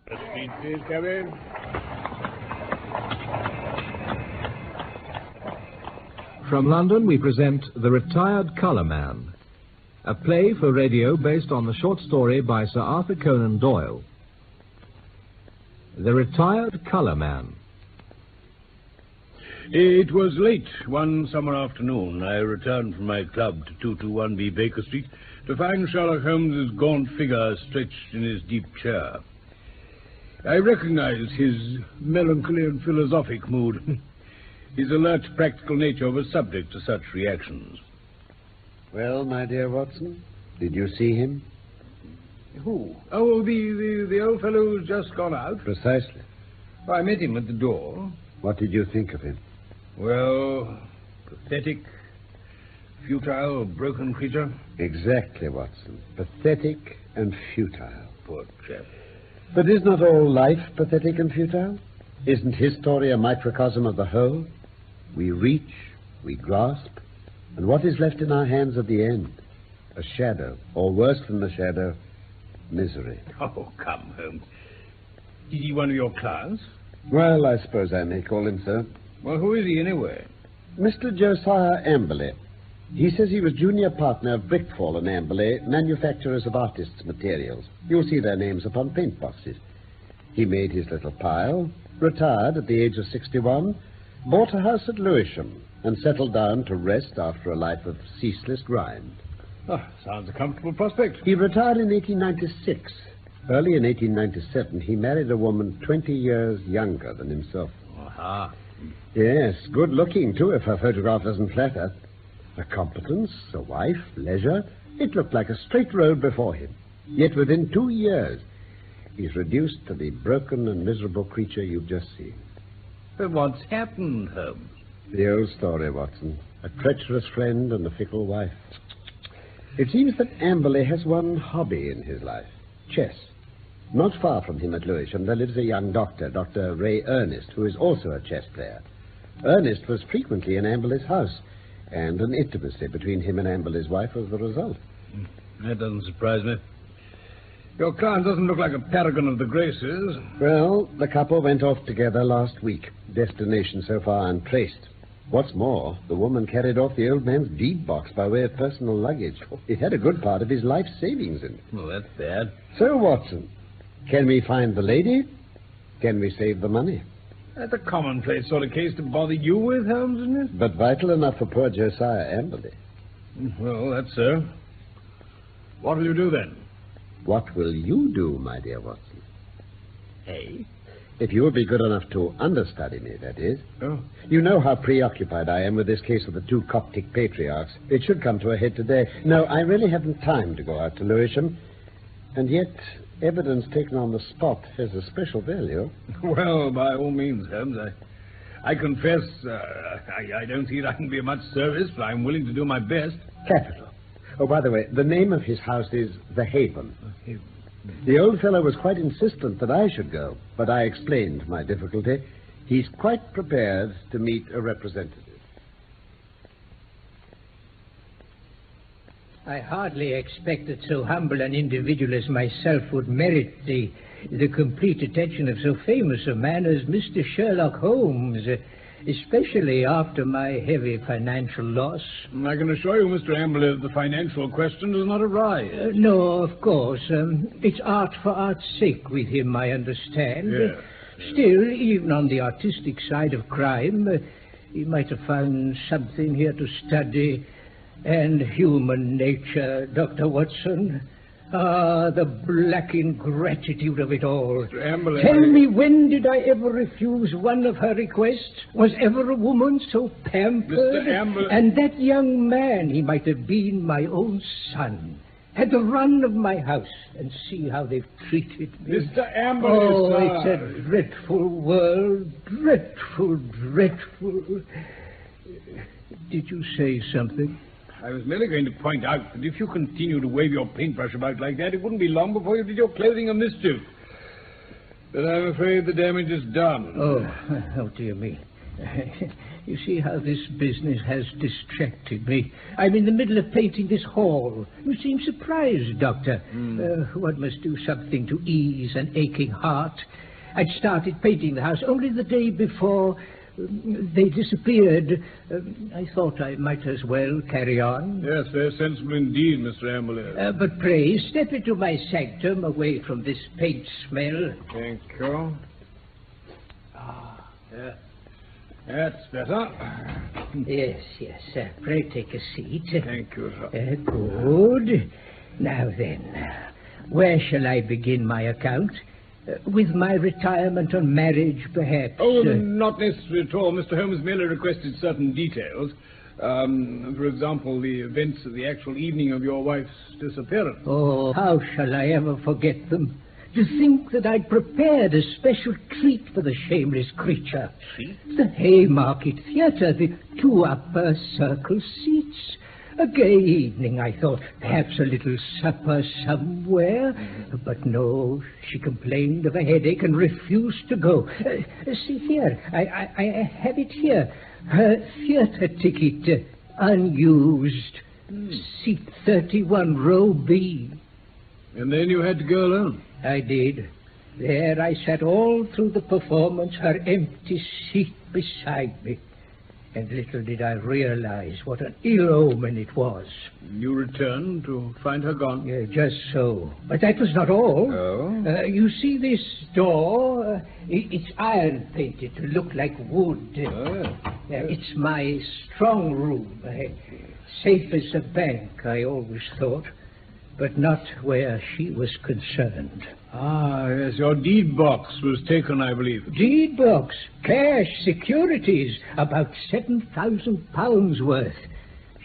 Please come in. From London, we present The Retired Colourman, a play for radio based on the short story by Sir Arthur Conan Doyle. The Retired Colourman. It was late one summer afternoon. I returned from my club to 221B Baker Street to find Sherlock Holmes' gaunt figure stretched in his deep chair. I recognized his melancholy and philosophic mood. His alert, practical nature was subject to such reactions. Well, my dear Watson, did you see him? Who? Oh, the old fellow who's just gone out? Precisely. Oh, I met him at the door. What did you think of him? Well, pathetic, futile, broken creature. Exactly, Watson. Pathetic and futile. Poor chap. But is not all life pathetic and futile? Isn't his story a microcosm of the whole? We reach, we grasp, and what is left in our hands at the end? A shadow, or worse than the shadow, misery. Oh, come, Holmes. Is he one of your clients? Well, I suppose I may call him so. Well, who is he anyway? Mr. Josiah Amberley. He says he was junior partner of Brickfall and Amberley, manufacturers of artists' materials. You'll see their names upon paint boxes. He made his little pile, retired at the age of 61, bought a house at Lewisham, and settled down to rest after a life of ceaseless grind. Oh, sounds a comfortable prospect. He retired in 1896. Early in 1897, he married a woman 20 years younger than himself. Aha. Yes, good looking, too, if her photograph doesn't flatter. A competence, a wife, leisure. It looked like a straight road before him. Yet within 2 years, he's reduced to the broken and miserable creature you've just seen. But what's happened, Holmes? The old story, Watson. A treacherous friend and a fickle wife. It seems that Amberley has one hobby in his life. Chess. Not far from him at Lewisham, there lives a young doctor, Dr. Ray Ernest, who is also a chess player. Ernest was frequently in Amberley's house, and an intimacy between him and Amberley's wife was the result. That doesn't surprise me. Your client doesn't look like a paragon of the graces. Well, the couple went off together last week. Destination so far untraced. What's more, the woman carried off the old man's deed box by way of personal luggage. It had a good part of his life savings in it. Well, that's bad. So, Watson, can we find the lady? Can we save the money? That's a commonplace sort of case to bother you with, Holmes, isn't it? But vital enough for poor Josiah Amberley. Well, that's so. What will you do then? What will you do, my dear Watson? Hey? If you will be good enough to understudy me, that is. Oh. You know how preoccupied I am with this case of the 2 Coptic patriarchs. It should come to a head today. No, I really haven't time to go out to Lewisham. And yet, evidence taken on the spot has a special value. Well, by all means, Holmes. I confess I don't see that I can be of much service, but I'm willing to do my best. Capital. Oh, by the way, the name of his house is The Haven. The old fellow was quite insistent that I should go, but I explained my difficulty. He's quite prepared to meet a representative. I hardly expected so humble an individual as myself would merit the complete attention of so famous a man as Mr. Sherlock Holmes, especially after my heavy financial loss. I can assure you, Mr. Amberley, that the financial question does not arise. No, of course. It's art for art's sake with him, I understand. Yes. Still, even on the artistic side of crime, he might have found something here to study. And human nature, Dr. Watson. Ah, the black ingratitude of it all. Mr. Amberley, Tell me, when did I ever refuse one of her requests? Was ever a woman so pampered? Mr. Amberley. And that young man, he might have been my own son, had the run of my house, and see how they've treated me. Mr. Amberley, Oh, sir. it's a dreadful world. Dreadful, dreadful. Did you say something? I was merely going to point out that if you continue to wave your paintbrush about like that, it wouldn't be long before you did your clothing a mischief. But I'm afraid the damage is done. Oh, dear me. You see how this business has distracted me. I'm in the middle of painting this hall. You seem surprised, Doctor. One must do something to ease an aching heart. I'd started painting the house only the day before they disappeared. I thought I might as well carry on. Yes, very sensible indeed, Mr. Amberley. But pray, step into my sanctum away from this paint smell. Thank you. Yeah. That's better. Yes. Pray take a seat. Thank you, sir. Good. Now then, where shall I begin my account? With my retirement and marriage, perhaps? Oh, not necessary at all. Mr. Holmes merely requested certain details. For example, the events of the actual evening of your wife's disappearance. Oh, how shall I ever forget them? To think that I'd prepared a special treat for the shameless creature. Treat? The Haymarket Theatre, the 2 upper circle seats. A gay evening, I thought. Perhaps a little supper somewhere. But no, she complained of a headache and refused to go. See here, I have it here. Her theatre ticket, unused. Seat 31, row B. And then you had to go alone? I did. There I sat all through the performance, her empty seat beside me. And little did I realize what an ill omen it was. You returned to find her gone? Yeah, just so. But that was not all. Oh? You see this door? It's iron painted to look like wood. It's my strong room. Safe as a bank, I always thought. But not where she was concerned. Yes, your deed box was taken, I believe. Deed box, cash, securities, about £7,000 worth.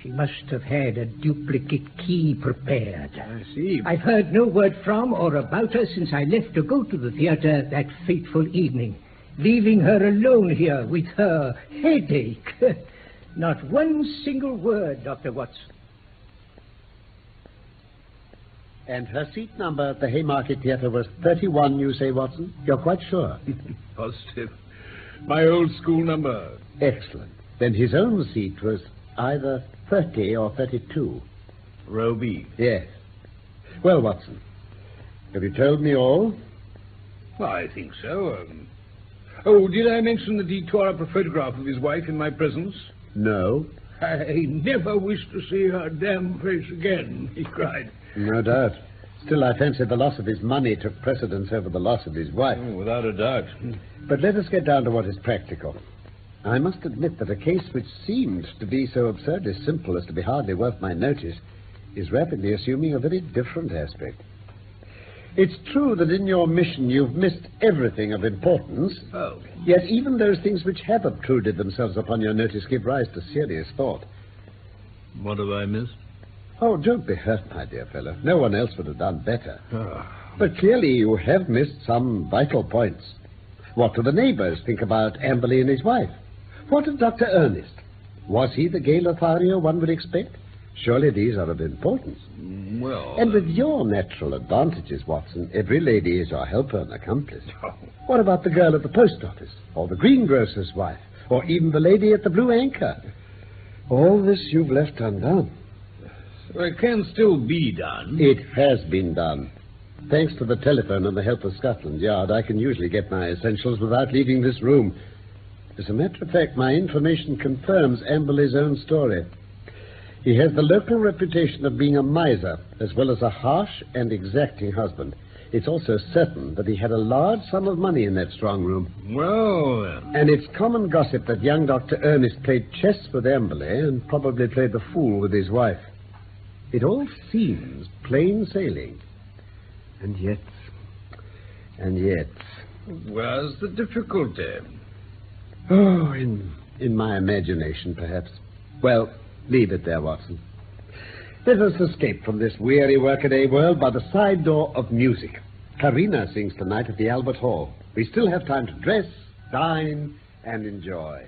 She must have had a duplicate key prepared. I see. I've heard no word from or about her since I left to go to the theatre that fateful evening, leaving her alone here with her headache. Not one single word, Dr. Watson. And her seat number at the Haymarket Theatre was 31, you say, Watson? You're quite sure? Positive. My old school number. Excellent. Then his own seat was either 30 or 32. Row B. Yes. Well, Watson, have you told me all? Well, I think so. Did I mention that he tore up a photograph of his wife in my presence? No. I never wish to see her damn face again, he cried. No doubt. Still, I fancy the loss of his money took precedence over the loss of his wife. Oh, without a doubt. But let us get down to what is practical. I must admit that a case which seemed to be so absurdly simple as to be hardly worth my notice is rapidly assuming a very different aspect. It's true that in your mission you've missed everything of importance. Oh. Yet even those things which have obtruded themselves upon your notice give rise to serious thought. What have I missed? Oh, don't be hurt, my dear fellow. No one else would have done better. Ah. But clearly you have missed some vital points. What do the neighbors think about Amberley and his wife? What of Dr. Ernest? Was he the gay Lothario one would expect? Surely these are of importance. Well... And with your natural advantages, Watson, every lady is your helper and accomplice. What about the girl at the post office? Or the greengrocer's wife? Or even the lady at the Blue Anchor? All this you've left undone. Well, it can still be done. It has been done. Thanks to the telephone and the help of Scotland Yard, I can usually get my essentials without leaving this room. As a matter of fact, my information confirms Amberley's own story. He has the local reputation of being a miser, as well as a harsh and exacting husband. It's also certain that he had a large sum of money in that strong room. Well, then. And it's common gossip that young Dr. Ernest played chess with Amberley and probably played the fool with his wife. It all seems plain sailing. And yet... Where's the difficulty? Oh, in my imagination, perhaps. Well, leave it there, Watson. Let us escape from this weary workaday world by the side door of music. Karina sings tonight at the Albert Hall. We still have time to dress, dine, and enjoy.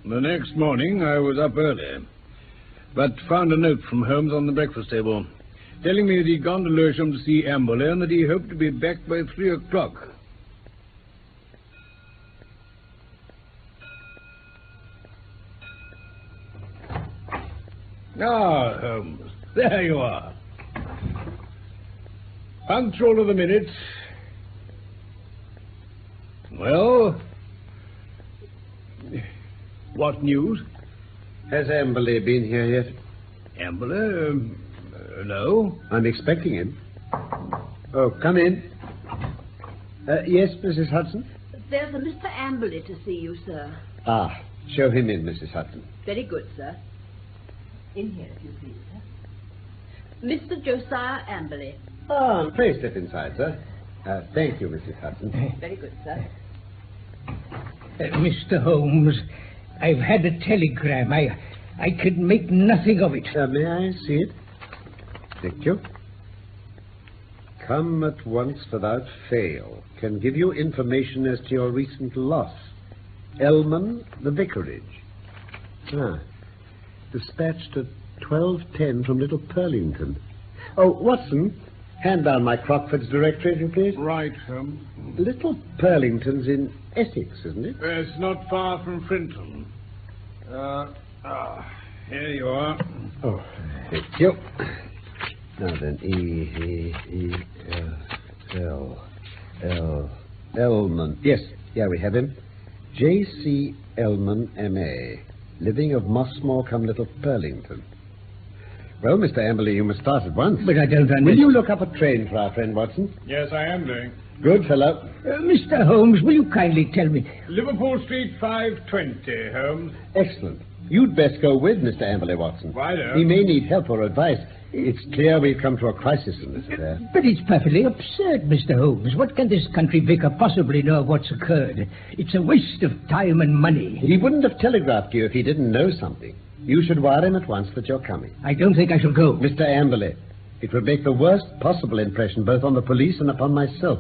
The next morning, I was up early, but found a note from Holmes on the breakfast table, telling me that he'd gone to Lewisham to see Amberley and that he hoped to be back by 3 o'clock. Ah, Holmes, there you are. Punctual to the minute. Well, what news? Has Amberley been here yet? Amberley? No. I'm expecting him. Oh, come in. Yes, Mrs. Hudson? There's a Mr. Amberley to see you, sir. Ah, show him in, Mrs. Hudson. Very good, sir. In here, if you please, sir. Mr. Josiah Amberley. Ah, pray step inside, sir. Thank you, Mrs. Hudson. Very good, sir. Mr. Holmes, I've had a telegram. I could make nothing of it. May I see it? Thank you. Come at once without fail. Can give you information as to your recent loss. Elman, the vicarage. Ah. Dispatched at 12:10 from Little Purlington. Oh, Watson, hand down my Crockford's directory, if you please. Right, Holmes. Little Purlington's in Essex, isn't it? It's not far from Frinton. Here you are. Oh, thank you. Now then, Elman. Yes, we have him. J.C. Elman, M.A., living of Mossmore, Little Purlington. Well, Mr. Amberley, you must start at once. But I don't understand. Will you look up a train for our friend Watson? Yes, I am doing. Good fellow. Mr. Holmes, will you kindly tell me? Liverpool Street, 520, Holmes. Excellent. You'd best go with Mr. Amberley, Watson. Why not? He may need help or advice. It's clear we've come to a crisis in this affair. But it's perfectly absurd, Mr. Holmes. What can this country vicar possibly know of what's occurred? It's a waste of time and money. He wouldn't have telegraphed you if he didn't know something. You should wire him at once that you're coming. I don't think I shall go. Mr. Amberley, it would make the worst possible impression both on the police and upon myself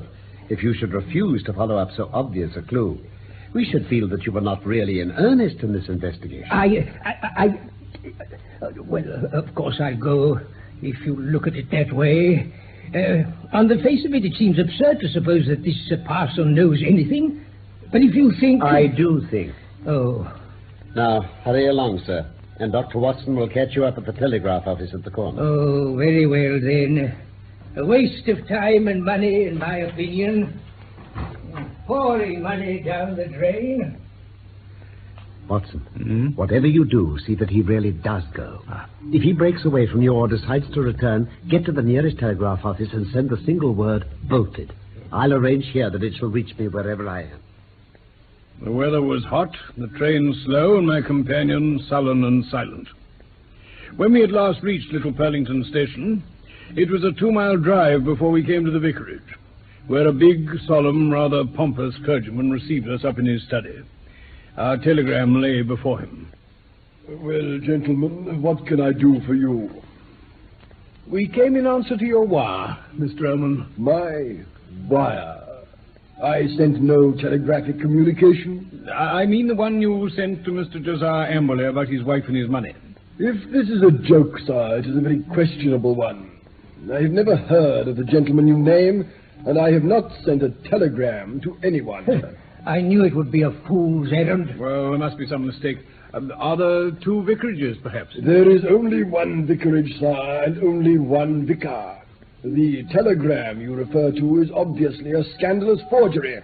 if you should refuse to follow up so obvious a clue. We should feel that you were not really in earnest in this investigation. Well, of course I'll go, if you look at it that way. On the face of it, it seems absurd to suppose that this parson knows anything. But if you think... I do think. Oh. Now, hurry along, sir. And Dr. Watson will catch you up at the telegraph office at the corner. Oh, very well, then. A waste of time and money, in my opinion. Pouring money down the drain. Watson, whatever you do, see that he really does go. If he breaks away from your orders, decides to return, get to the nearest telegraph office and send the single word, bolted. I'll arrange here that it shall reach me wherever I am. The weather was hot, the train slow, and my companion sullen and silent. When we at last reached Little Purlington Station, it was a 2-mile drive before we came to the vicarage, where a big, solemn, rather pompous clergyman received us up in his study. Our telegram lay before him. Well, gentlemen, what can I do for you? We came in answer to your wire, Mr. Elman. My wire? I sent no telegraphic communication? I mean the one you sent to Mr. Josiah Amberley about his wife and his money. If this is a joke, sir, it is a very questionable one. I have never heard of the gentleman you name, and I have not sent a telegram to anyone. I knew it would be a fool's errand. Well, there must be some mistake. Are there 2 vicarages, perhaps? There is only one vicarage, sir, and only one vicar. The telegram you refer to is obviously a scandalous forgery,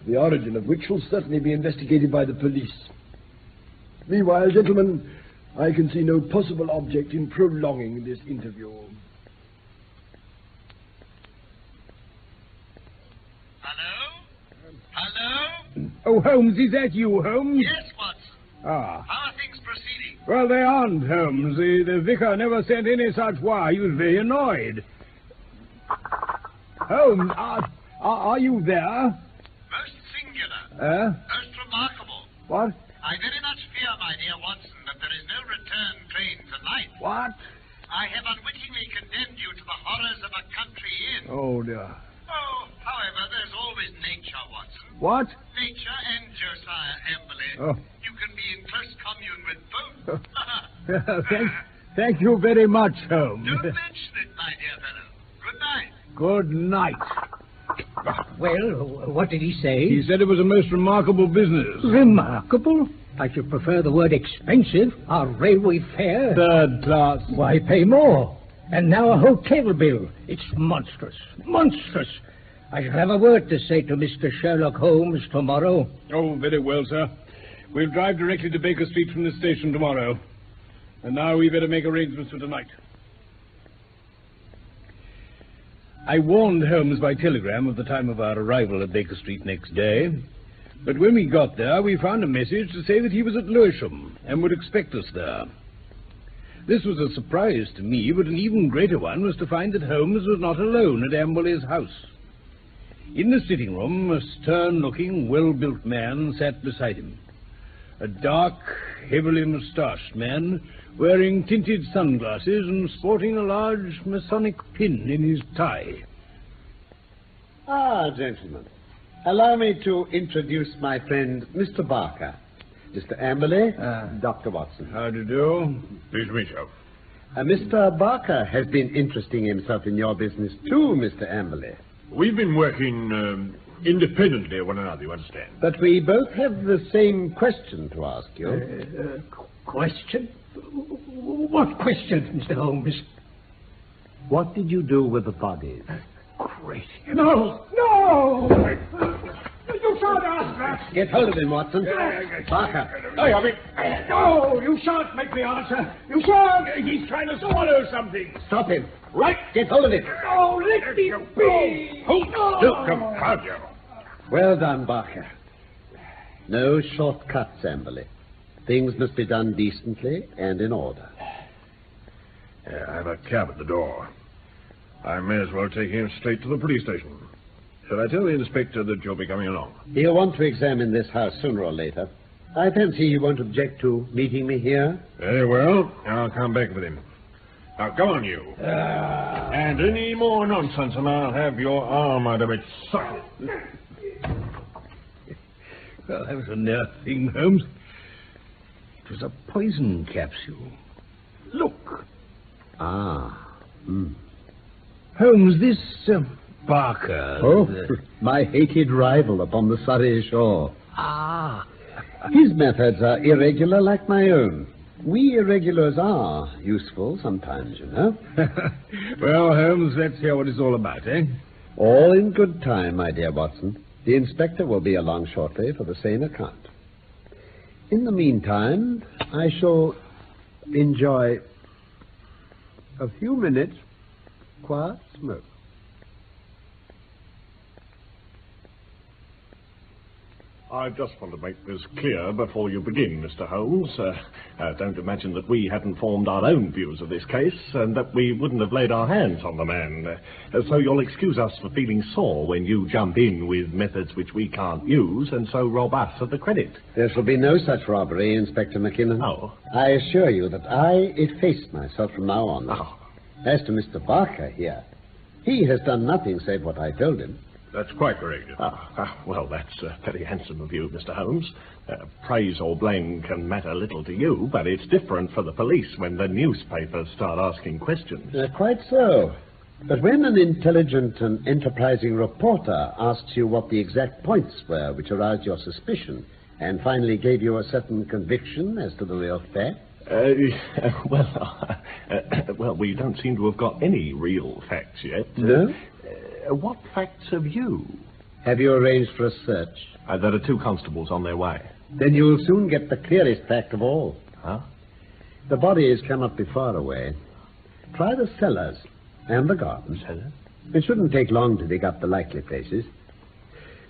the origin of which will certainly be investigated by the police. Meanwhile, gentlemen, I can see no possible object in prolonging this interview. Hello? Oh, Holmes, is that you, Holmes? Yes, Watson. Ah. How are things proceeding? Well, they aren't, Holmes. The vicar never sent any such wire. He was very annoyed. Holmes, are you there? Most singular. Most remarkable. What? I very much fear, my dear Watson, that there is no return train tonight. What? I have unwittingly condemned you to the horrors of a country inn. Oh, dear. Oh, however, there's always nature, Watson. What? Nature and Josiah Amberley. Oh. You can be in close commune with both. Thank you very much, Holmes. Don't mention it, my dear fellow. Good night. Good night. Well, what did he say? He said it was a most remarkable business. Remarkable? I should prefer the word expensive. Our railway fare. Third class. Why pay more? And now a hotel bill. It's monstrous. Monstrous. I shall have a word to say to Mr. Sherlock Holmes tomorrow. Oh, very well, sir. We'll drive directly to Baker Street from the station tomorrow. And now we better make arrangements for tonight. I warned Holmes by telegram of the time of our arrival at Baker Street next day. But when we got there, we found a message to say that he was at Lewisham and would expect us there. This was a surprise to me, but an even greater one was to find that Holmes was not alone at Amberley's house. In the sitting room, a stern-looking, well-built man sat beside him. A dark, heavily moustached man, wearing tinted sunglasses and sporting a large Masonic pin in his tie. Ah, gentlemen, allow me to introduce my friend, Mr. Barker. Mr. Amberley, Dr. Watson. How do you do? Pleased to meet you. Mr. Barker has been interesting himself in your business too, Mr. Amberley. We've been working independently of one another, you understand. But we both have the same question to ask you. Question? What question, Mr. Holmes? What did you do with the bodies? Great. No! No! You shan't ask that! Get hold of him, Watson. Barker. No! You shan't make me answer! You shan't! He's trying to swallow something! Stop him. Right. Get hold of him. No, let me be! Don't confound you. Well done, Barker. No shortcuts, Amberley. Things must be done decently and in order. I have a cab at the door. I may as well take him straight to the police station. Shall I tell the inspector that you'll be coming along? He'll want to examine this house sooner or later. I fancy he won't object to meeting me here. Very well. I'll come back with him. Now, go on, you. And any more nonsense, and I'll have your arm out of its socket. Well, that was a near thing, Holmes. It was a poison capsule. Look. Holmes, this Barker... Oh, my hated rival upon the Surrey shore. His methods are irregular like my own. We irregulars are useful sometimes, you know. Well, Holmes, let's hear what it's all about, eh? All in good time, my dear Watson. The inspector will be along shortly for the same account. In the meantime, I shall enjoy a few minutes quiet smoke. I just want to make this clear before you begin, Mr. Holmes. Don't imagine that we hadn't formed our own views of this case, and that we wouldn't have laid our hands on the man. So you'll excuse us for feeling sore when you jump in with methods which we can't use, and so rob us of the credit. There shall be no such robbery, Inspector McKinnon. Oh. I assure you that I efface myself from now on. Oh. As to Mr. Barker here, he has done nothing save what I told him. That's quite correct. Well, that's very handsome of you, Mr. Holmes. Praise or blame can matter little to you, but it's different for the police when the newspapers start asking questions. Quite so. But when an intelligent and enterprising reporter asks you what the exact points were which aroused your suspicion and finally gave you a certain conviction as to the real fact? Well, we don't seem to have got any real facts yet. No? What facts have you? Have you arranged for a search? There are 2 constables on their way. Then you'll soon get the clearest fact of all. Huh? The bodies cannot be far away. Try the cellars and the gardens. Cellars? It shouldn't take long to dig up the likely places.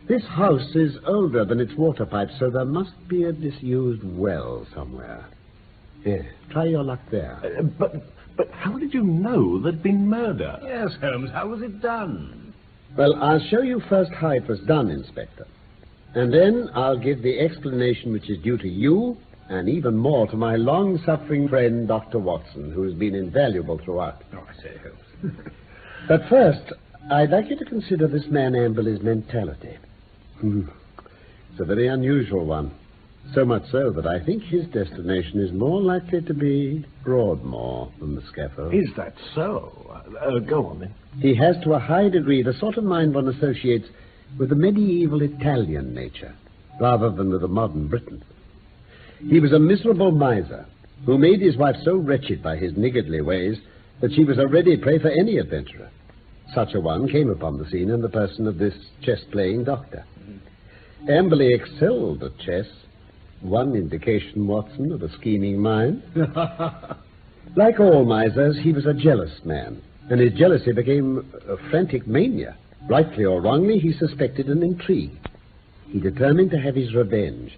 This house is older than its water pipes, so there must be a disused well somewhere. Here, try your luck there. But how did you know there'd been murder? Yes, Holmes, how was it done? Well, I'll show you first how it was done, Inspector. And then I'll give the explanation which is due to you, and even more to my long-suffering friend, Dr. Watson, who has been invaluable throughout. Oh, I say, Holmes. But first, I'd like you to consider this man Amberley's mentality. It's a very unusual one. So much so that I think his destination is more likely to be Broadmoor than the scaffold. Is that so? Go on, then. He has, to a high degree, the sort of mind one associates with the medieval Italian nature, rather than with the modern Briton. He was a miserable miser who made his wife so wretched by his niggardly ways that she was a ready prey for any adventurer. Such a one came upon the scene in the person of this chess-playing doctor. Amberley excelled at chess. One indication, Watson, of a scheming mind. Like all misers, he was a jealous man, and his jealousy became a frantic mania. Rightly or wrongly, he suspected an intrigue. He determined to have his revenge,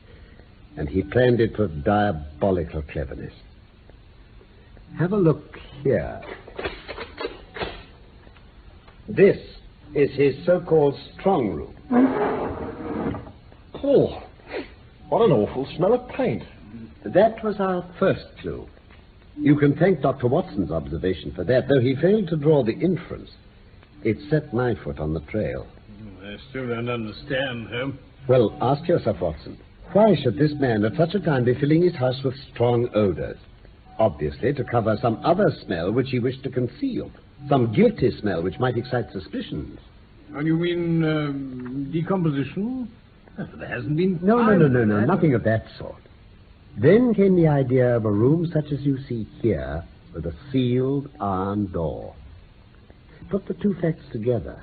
and he planned it with diabolical cleverness. Have a look here. This is his so-called strong room. Oh, what an awful smell of paint. That was our first clue. You can thank Dr. Watson's observation for that, though he failed to draw the inference. It set my foot on the trail. I still don't understand, Holmes. Well, ask yourself, Watson, why should this man at such a time be filling his house with strong odors? Obviously to cover some other smell which he wished to conceal. Some guilty smell which might excite suspicions. And you mean decomposition? There hasn't been... No, nothing of that sort. Then came the idea of a room such as you see here, with a sealed iron door. Put the two facts together,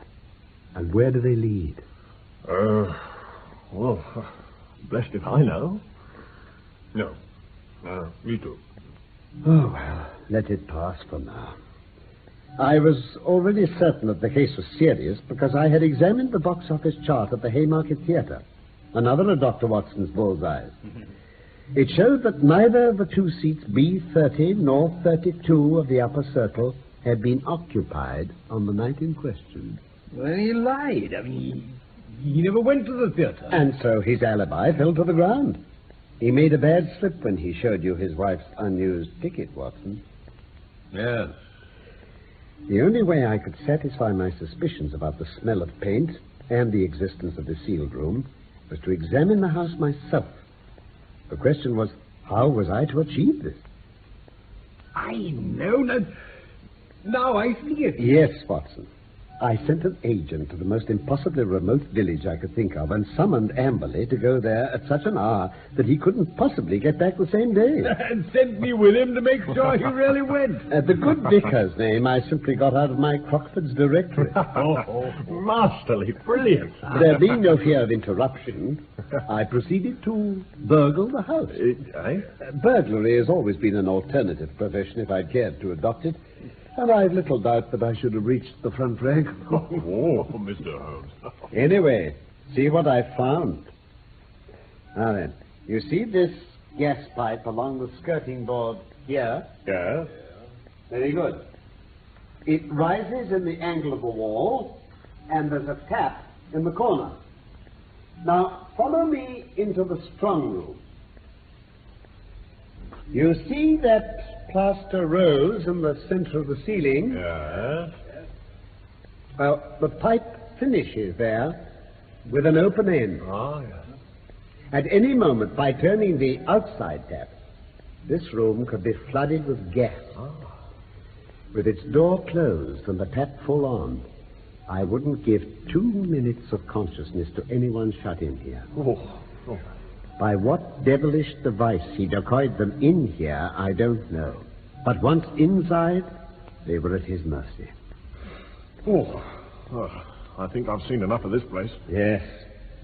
and where do they lead? Well, blessed if I know. No. Me too. Oh, well, let it pass for now. I was already certain that the case was serious because I had examined the box office chart at the Haymarket Theatre, another of Dr. Watson's bullseyes. It showed that neither of the two seats, B30 nor 32 of the upper circle, had been occupied on the night in question. Well, he lied. I mean, he never went to the theatre. And so his alibi fell to the ground. He made a bad slip when he showed you his wife's unused ticket, Watson. Yes. The only way I could satisfy my suspicions about the smell of paint and the existence of the sealed room was to examine the house myself. The question was, how was I to achieve this? I know. Now I see it. Yes, Watson. I sent an agent to the most impossibly remote village I could think of and summoned Amberley to go there at such an hour that he couldn't possibly get back the same day. And sent me with him to make sure he really went. The good vicar's name I simply got out of my Crockford's directory. Masterly, brilliant. There being no fear of interruption, I proceeded to burgle the house. Burglary has always been an alternative profession if I'd cared to adopt it. And I've little doubt that I should have reached the front rank. Oh, Mr. Holmes. Anyway, see what I found. Now then, you see this gas pipe along the skirting board here? Yes. Very good. It rises in the angle of the wall, and there's a tap in the corner. Now, follow me into the strong room. You see that plaster rose in the center of the ceiling? Yes. Well, the pipe finishes there with an open end. Oh, yes. At any moment, by turning the outside tap, this room could be flooded with gas. Oh. With its door closed and the tap full on, I wouldn't give 2 minutes of consciousness to anyone shut in here. Oh. By what devilish device he decoyed them in here, I don't know. But once inside, they were at his mercy. I think I've seen enough of this place. Yes.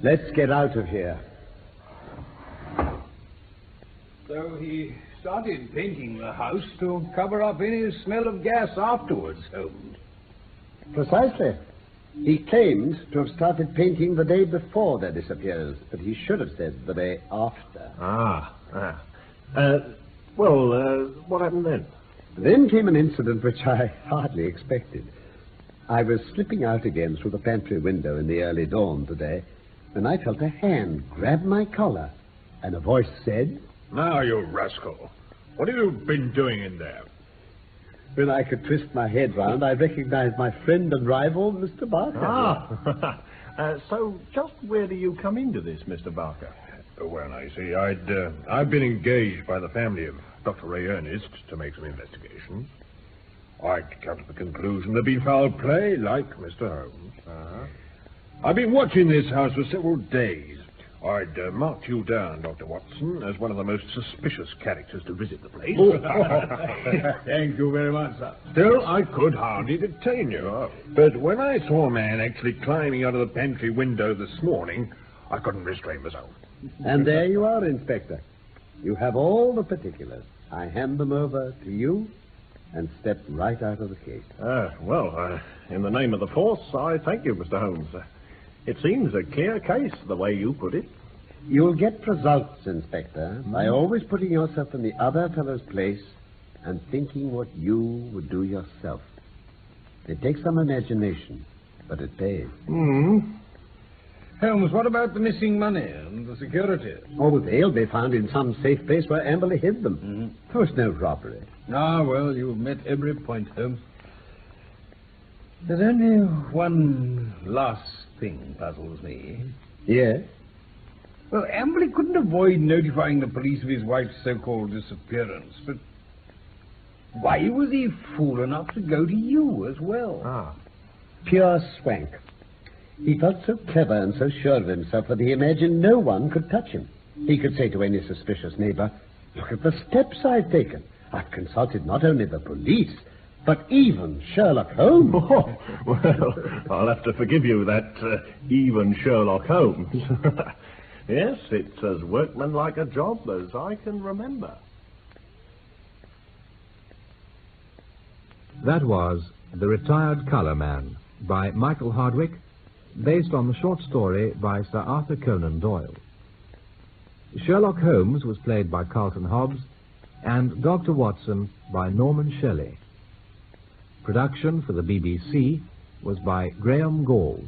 Let's get out of here. So he started painting the house to cover up any smell of gas afterwards, Holmes. Precisely. He claimed to have started painting the day before their disappearance, but he should have said the day after. What happened then? Then came an incident which I hardly expected. I was slipping out again through the pantry window in the early dawn today, when I felt a hand grab my collar, and a voice said, "Now, you rascal, what have you been doing in there?" When I could twist my head round, I recognized my friend and rival, Mr. Barker. So just where do you come into this, Mr. Barker? Well, I see, I've been engaged by the family of Dr. Ray Ernest to make some investigation. I'd come to the conclusion there'd been foul play, like Mr. Holmes. I've been watching this house for several days. I'd marked you down, Dr. Watson, as one of the most suspicious characters to visit the place. Thank you very much, sir. Still, I could hardly detain you. But when I saw a man actually climbing out of the pantry window this morning, I couldn't restrain myself. And there you are, Inspector. You have all the particulars. I hand them over to you and step right out of the case. In the name of the force, I thank you, Mr. Holmes. It seems a clear case, the way you put it. You'll get results, Inspector, by always putting yourself in the other fellow's place and thinking what you would do yourself. It takes some imagination, but it pays. Holmes, what about the missing money and the securities? Oh, they'll be found in some safe place where Amberley hid them. There was no robbery. Ah, well, you've met every point, Holmes. There's only one last thing puzzles me. Yes? Well, Amberley couldn't avoid notifying the police of his wife's so-called disappearance, but why was he fool enough to go to you as well? Pure swank. He felt so clever and so sure of himself that he imagined no one could touch him. He could say to any suspicious neighbor, "Look at the steps I've taken. I've consulted not only the police, but even Sherlock Holmes." Oh, well, I'll have to forgive you that even Sherlock Holmes. Yes, it's as workmanlike a job as I can remember. That was The Retired Colourman by Michael Hardwick, based on the short story by Sir Arthur Conan Doyle. Sherlock Holmes was played by Carlton Hobbs, and Dr. Watson by Norman Shelley. Production for the BBC was by Graham Gall.